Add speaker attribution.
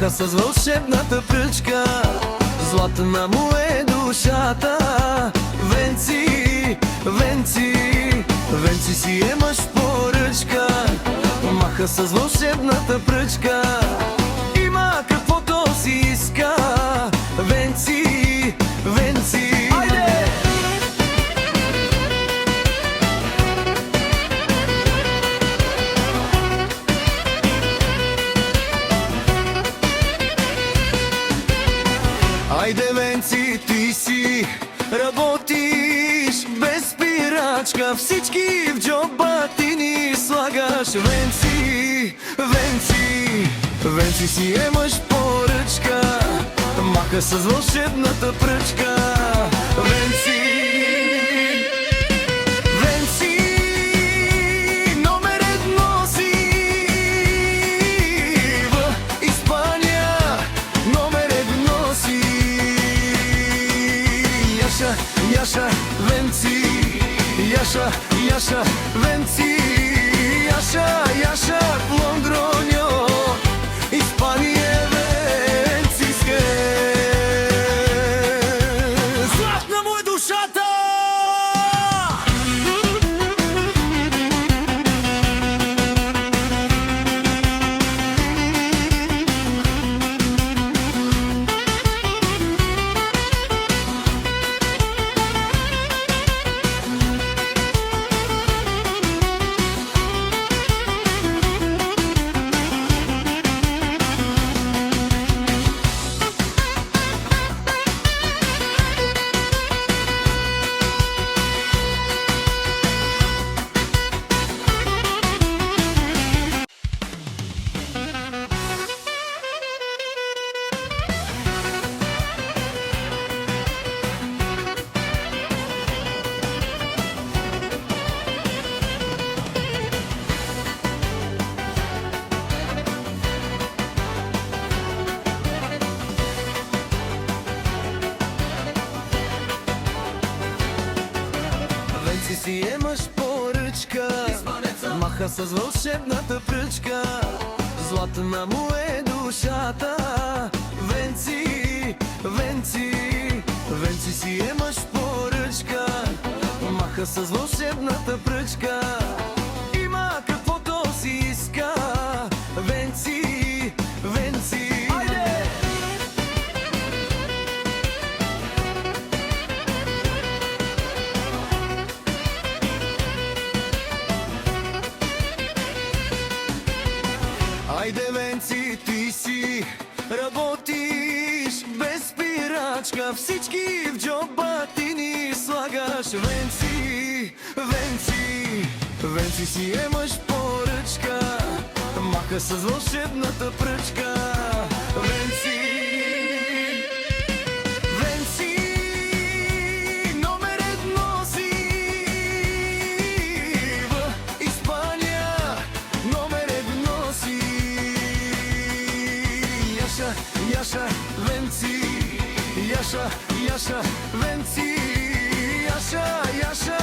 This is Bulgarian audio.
Speaker 1: маха с вълшебната пръчка. Златна му е душата. Венци, Венци, Венци си е мъж поръчка. Маха с вълшебната пръчка. Има каквото си иска. Венци, Венци. Айде! Айде, Венци, ти си работиш без спирачка. Всички в джоба ти ни слагаш. Венци, Венци, Венци си е мъж поръчка. Маха с вълшебната пръчка. Венци, Венци, номер едно си в Испания. Номер едно си. Яша, Яша, Венци, Яша, Яша, Венци, Яша, Яша, Лондроньо, Испания, Венциске. Златна му е душата! Венци си е мъж поръчка. Маха с вълшебната пръчка. Златна му е душата. Венци, Венци, Венци си е мъж поръчка. Маха с вълшебната пръчка. Има каквото си иска. Венци, Венци. Айде! Айде, Венци, ти си работиш без спирачка. Всички в джоба ти ни слагаш. Венци, Венци, Венци си е мъж поръчка. Маха с вълшебната пръчка. Венци, Венци, номер едно си в Испания. Номер едно си. Яша, Яша, Венци, Яша, Яша, Венци, Яша, Яша,